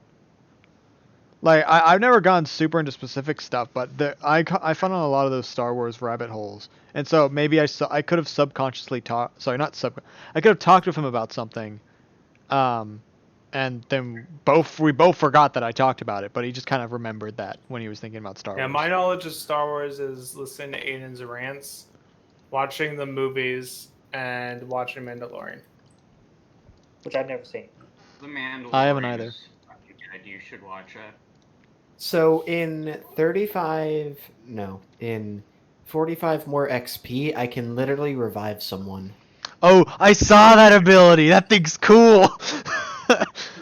Like I've never gone super into specific stuff, but I found on a lot of those Star Wars rabbit holes, and so maybe I could have subconsciously talked. Sorry, not sub. I could have talked with him about something, and then we both forgot that I talked about it, but he just kind of remembered that when he was thinking about Star Yeah, Wars. my knowledge of Star Wars is listening to Aiden's rants, watching the movies, and watching Mandalorian. which I've never seen. The Mandalorian. I haven't either. Is fucking good. You should watch it. So in 45 more XP, I can literally revive someone. Oh, I saw that ability. That thing's cool.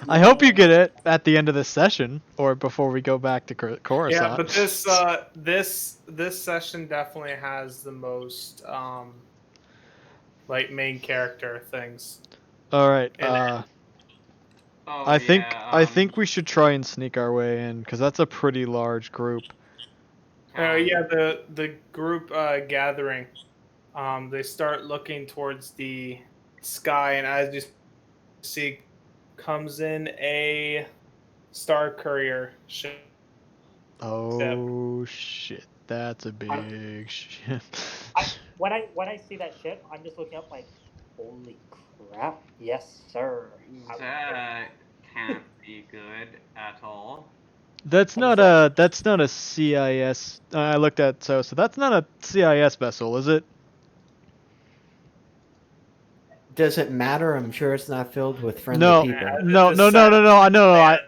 I hope you get it at the end of this session or before we go back to Coruscant. Yeah, but this session definitely has the most like main character things. All right. Oh, I yeah, think we should try and sneak our way in because that's a pretty large group. Yeah, the group gathering. They start looking towards the sky, and as you see, comes in a Star Courier ship. Oh shit, that's a big ship. When I see that ship, I'm just looking up like, holy crap! Yes, sir. That can't be good at all. That's not a CIS. I looked at so that's not a CIS vessel, is it? Does it matter? I'm sure it's not filled with friendly No, people. no.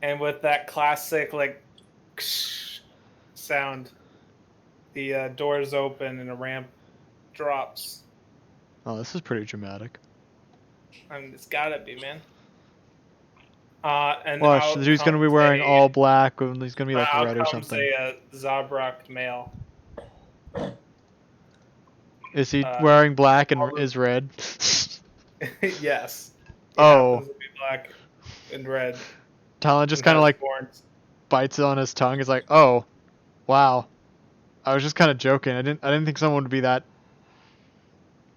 And with that classic like sound, the doors open and a ramp drops. Oh, this is pretty dramatic. I mean, it's gotta be, man. And Watch, out he's gonna be comes wearing a- all black, and he's gonna be like out red or comes something. a Zabrak male. Is he wearing black and all the- is red? Yes. He Oh. happens to be black and red. Talon just and kind of has like horns. bites it on his tongue. He's like, "Oh, wow." I was just kind of joking. I didn't think someone would be that.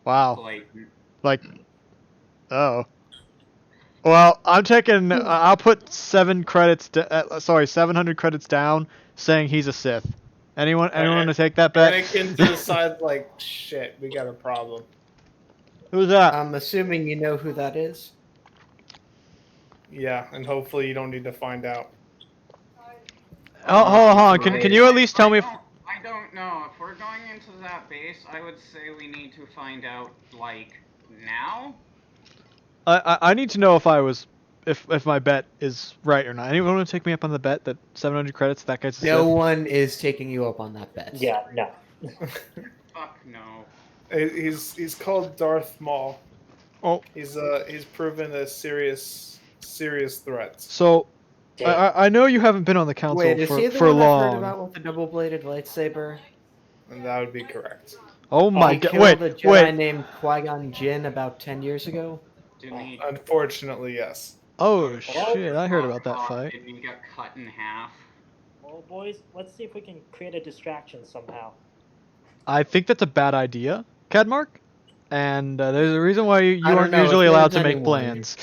Wow. Like, oh. Well, I'm taking. I'll put 700 credits down, saying he's a Sith. Anyone want to take that bet? Anakin decides like, shit, we got a problem. Who's that? I'm assuming you know who that is. Yeah, and hopefully you don't need to find out. Oh, hold on. Can you at least tell me? I don't know. If we're going into that base, I would say we need to find out, like, now? I need to know if my bet is right or not. Anyone want to take me up on the bet that 700 credits? That guy's a No Sith? one is taking you up on that bet. Yeah, no. Fuck no. He's called Darth Maul. Oh. He's proven a serious threat. So, I know you haven't been on the council Wait, is he the for one I've heard long. about with the double-bladed lightsaber? And that would be correct. Oh my He god! killed a Jedi Wait. named Qui-Gon Jinn about 10 years ago. Didn't he? Unfortunately, yes. Oh shit! I heard about that fight. Didn't he get cut in half? Well, boys, let's see if we can create a distraction somehow. I think that's a bad idea, Cadmark. And there's a reason why you I don't aren't know, usually if allowed to there's make anyone- plans.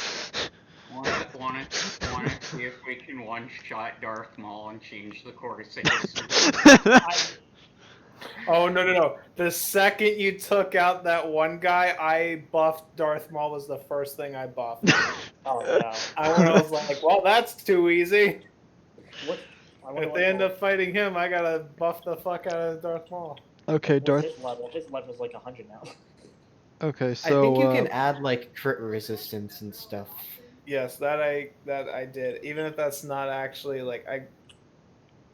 Want to see if we can one-shot Darth Maul and change the course of history? Oh no! The second you took out that one guy, I buffed Darth Maul. Was the first thing I buffed. Oh no. I was like, well, that's too easy. If they end up up fighting him, I gotta buff the fuck out of Darth Maul. Okay, Darth. His level's like 100 now. Okay, so I think you can add like crit resistance and stuff. Yes, that I did. Even if that's not actually like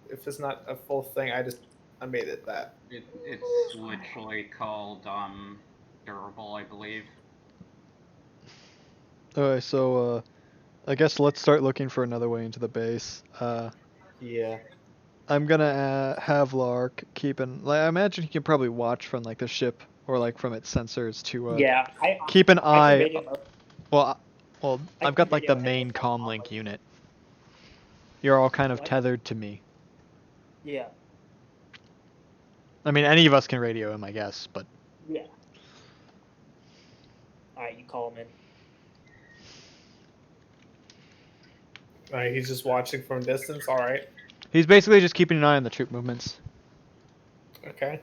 if it's not a full thing, I made it that. It's literally called durable, I believe. Okay, so I guess let's start looking for another way into the base. Yeah. I'm gonna have Lark keep an. Like, I imagine he can probably watch from like the ship or like from its sensors to Yeah, keep an I can eye. radio- Well, I I've got can like the radio main anything. comlink unit. You're all kind of What? tethered to me. Yeah, I mean, any of us can radio him, I guess, but yeah. Alright, you call him in. He's just watching from distance. All right. He's basically just keeping an eye on the troop movements. Okay.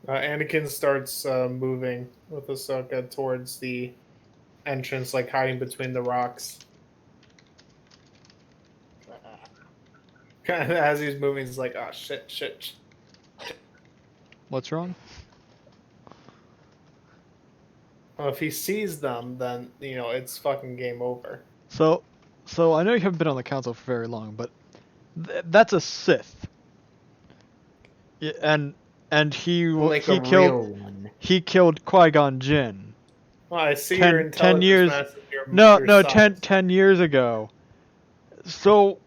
Anakin starts moving with Ahsoka towards the entrance, like hiding between the rocks. As he's moving, he's like, "Oh shit." What's wrong? Well, if he sees them, then it's fucking game over. So I know you haven't been on the council for very long, but that's a Sith. Yeah, and he Like he a killed real one. he killed Qui-Gon Jinn. Well, I see 10 your intelligence 10 years matches your No, your no, size. 10 years ago. So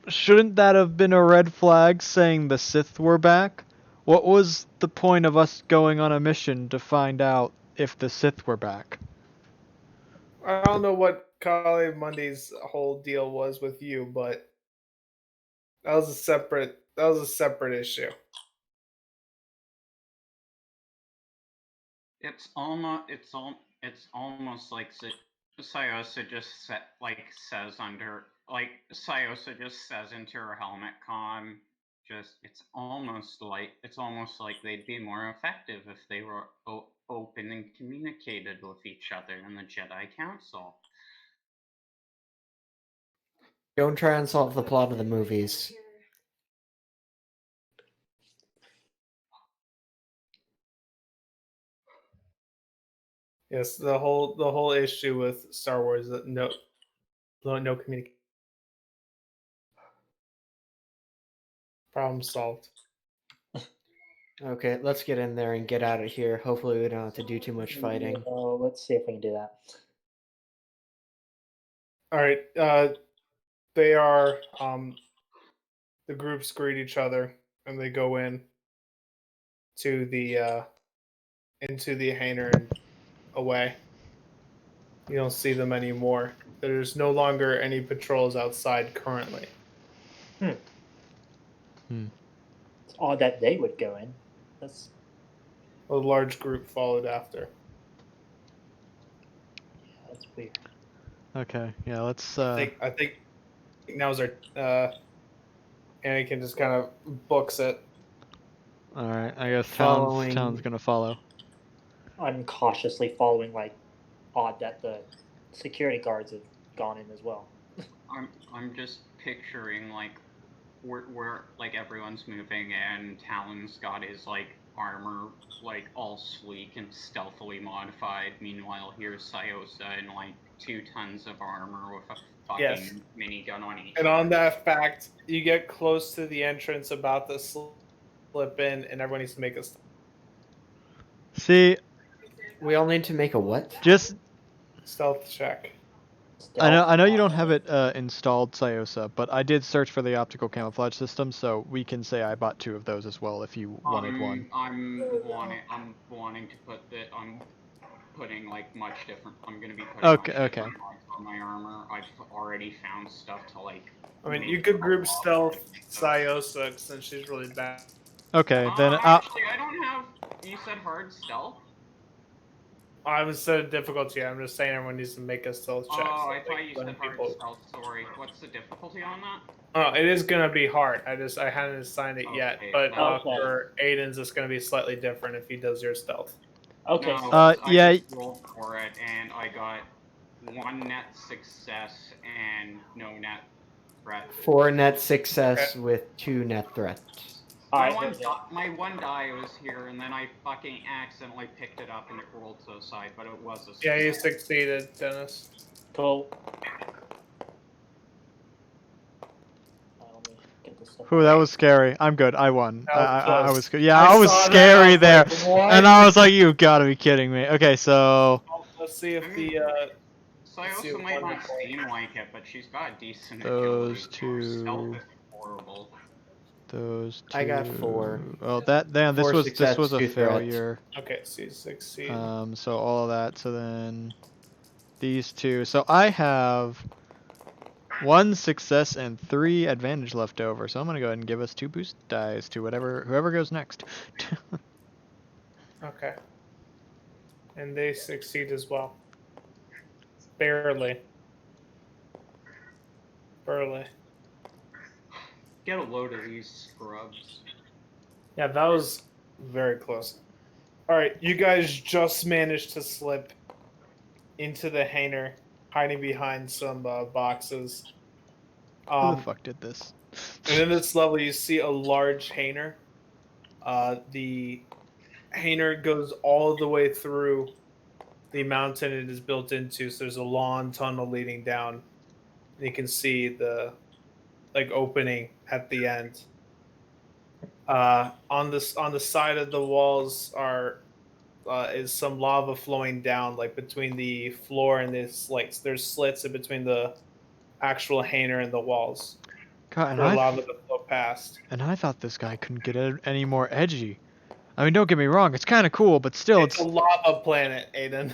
shouldn't that have been a red flag saying the Sith were back? What was the point of us going on a mission to find out if the Sith were back? I don't know what Kale Monday's whole deal was with you, but that was a separate issue. It's almost like Sayosa just says under Sayosa just says into her helmet comm. It's almost like they'd be more effective if they were open and communicated with each other in the Jedi Council. Don't try and solve the plot of the movies. Yes, the whole issue with Star Wars is that no communication. Problem solved. Okay, let's get in there and get out of here. Hopefully we don't have to do too much fighting. Let's see if we can do that. All right. They are the groups greet each other and they go in to the into the hangar and away. You don't see them anymore. There's no longer any patrols outside currently. It's odd that they would go in. That's A large group followed after. that's weird. Okay, yeah, let's I think now's our Anakin just kind of books it. alright, I guess Following- Town's gonna follow. I'm cautiously following. Odd that the security guards have gone in as well. I'm just picturing where everyone's moving and Talon's got his armor all sleek and stealthily modified. Meanwhile, here's Sayosa in 2 tons of armor with a fucking minigun on each. And on that fact, you get close to the entrance about to slip in, and everyone needs to make a See, We all need to make a what? just stealth check. I know you don't have it installed, Sayosa, but I did search for the optical camouflage system, so we can say I bought 2 of those as well if you wanted one. I'm wanting to I'm putting much different. I'm gonna be putting Okay, much okay. different mods on my armor. I've already found stuff to I mean, you could group stealth Sayosa since she's really bad. Okay, then actually, I don't have. You said hard stealth. I was so difficulty. I'm just saying everyone needs to make a stealth check. Oh, I thought you said hard stealth. Sorry. What's the difficulty on that? Oh, it is gonna be hard. I hadn't assigned it yet, Okay, but okay. for Aiden's, it's gonna be slightly different if he does your stealth. Okay. No, so- I yeah. just rolled for it, and I got 1 net success and no net threat. 4 net success with 2 net threats. My Alright, one die was here, and then I fucking accidentally picked it up and it rolled to the side, but it was a success. Yeah, you succeeded, Dennis. cool. Let me get this stuff. Ooh, that was scary. I'm good. I won. That was I close. was good. Yeah, I I was saw that, scary I was there, like, what? and I was like, "You gotta be kidding me." Okay, so Let's see if the Sayosa might not seem like it, but she's got a decent Those agility. Her stealth two. is horrible. those 2. I got 4. Oh, this 4 was success, 2 a threats. failure. okay, so you succeed. So all of that. So then these 2. So I have 1 success and 3 advantage left over. So I'm gonna go ahead and give us 2 boost dice to whoever goes next. Okay. And they succeed as well. Barely. Barely. Get a load of these scrubs. Yeah, that was very close. Alright, you guys just managed to slip into the hangar, hiding behind some boxes. Who the fuck did this? And in this level, you see a large hangar. The hangar goes all the way through the mountain it is built into, so there's a long tunnel leading down. And you can see the opening at the end. On the side of the walls is some lava flowing down, like between the floor and this, like there's slits in between the actual hangar and the walls God, for lava to flow past. and I thought this guy couldn't get any more edgy. I mean, don't get me wrong, it's kind of cool, but still, It's a lava planet, Aiden.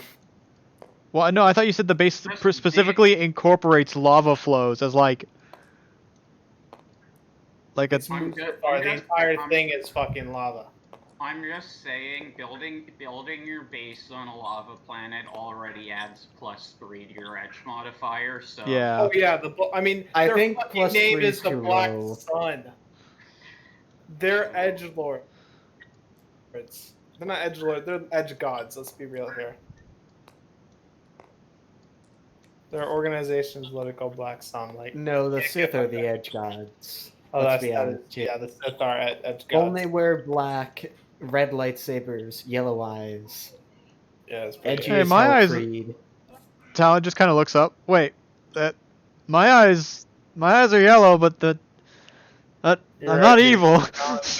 Well, no, I thought you said the base specifically incorporates lava flows as like a. It's Mustafar. The entire thing is fucking lava. I'm just saying, building your base on a lava planet already adds +3 to your edge modifier. So Yeah. Oh yeah, I their think fucking name +3 is the too Black low. Sun. They're edgelords. They're not edgelords. They're edge gods. Let's be real here. Their organization's what they call Black Sun. Like No, the can't Sith get are like the that. edge gods. Oh, Let's that's be that honest. is, yeah. The Sith are edge gods. Only wear black, red lightsabers, yellow eyes. Yeah, it's pretty Edgy Hey, as my hell eyes- Creed. Talon just kind of looks up. Wait, my eyes are yellow, but I'm You're not edgy. evil.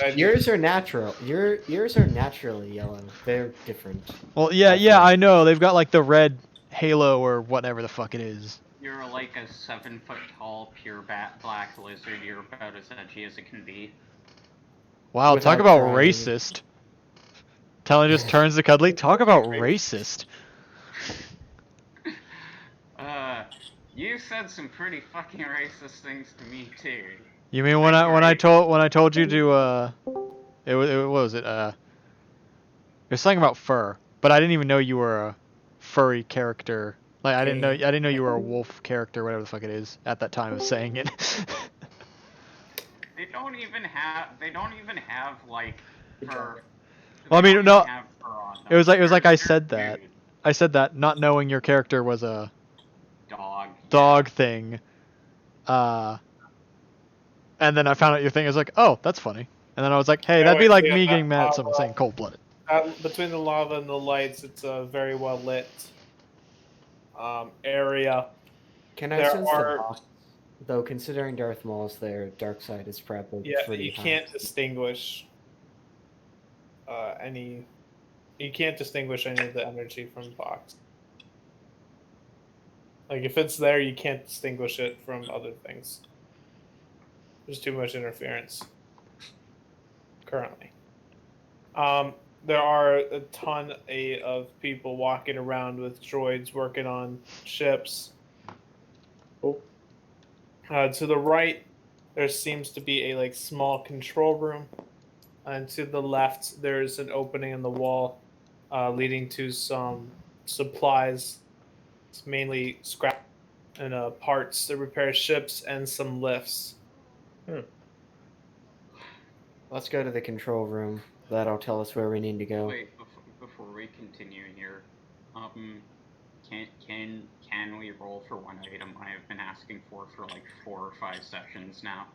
Edgy. Yours are natural. Yours are naturally yellow. They're different. Well, yeah, I know. They've got like the red halo or whatever the fuck it is. you're like a 7-foot-tall pure black lizard. You're about as edgy as it can be. Wow, Without talk about trying. racist. Talon just turns to Cuddly. Talk about racist. You said some pretty fucking racist things to me too. You mean when I told you to what was it? It was something about fur, but I didn't even know you were a furry character. Like I didn't know you were a wolf character, whatever the fuck it is, at that time of saying it. They don't even have like fur. Well, I They mean, don't no, even have fur on them. it was like I They're said that. nude. I said that not knowing your character was a Dog. thing. And then I found out your thing. I was like, oh, that's funny. And then I was like, hey, Yeah, that'd be wait, like yeah, me that getting mad at lava- someone saying cold-blooded. Between the lava and the lights, it's a very well lit area. Can I There sense are- the box? Though considering Darth Maul's there, dark side is probably Yeah, pretty you high. can't distinguish any. You can't distinguish any of the energy from the box. Like if it's there, you can't distinguish it from other things. There's too much interference currently. There are a ton of people walking around with droids working on ships. Cool. To the right, there seems to be a small control room, and to the left, there's an opening in the wall, leading to some supplies. It's mainly scrap and parts to repair ships and some lifts. Let's go to the control room. That'll tell us where we need to go. Wait, before we continue here, can we roll for one item I have been asking for like 4 or 5 sessions now?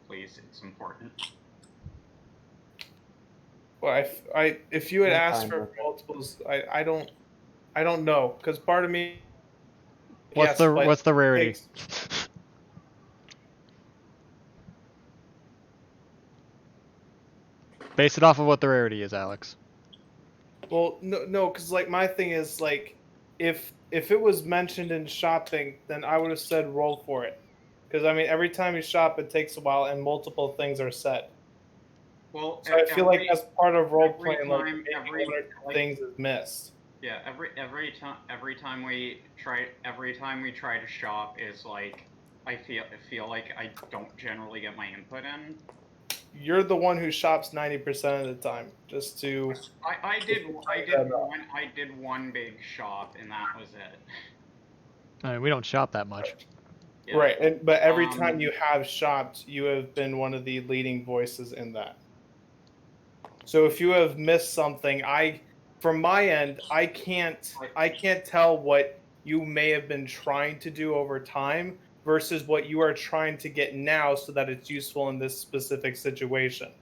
Please, it's important. Well, if you had I'm asked fine for with it. multiples, I don't know, because part of me. What's the rarity? takes- Base it off of what the rarity is, Alex. Well, no, because my thing is if it was mentioned in shopping, then I would have said roll for it, because every time you shop, it takes a while and multiple things are set. Well, So I feel like that's part of role every playing. time- Maybe every- one or two things is missed. Yeah, every time we try to shop is like I feel like I don't generally get my input in. you're the one who shops 90% of the time. Just to I did one big shop, and that was it. I mean, we don't shop that much. Yeah. right, but every Um, time you have shopped, you have been one of the leading voices in that. So if you have missed something, from my end, I can't tell what you may have been trying to do over time versus what you are trying to get now so that it's useful in this specific situation.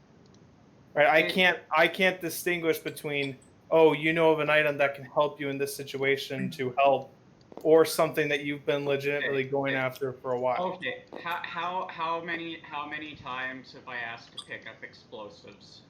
Right? I can't distinguish between, oh, you know of an item that can help you in this situation to help, or something that you've been legitimately going after for a while. Okay. How many times have I asked to pick up explosives?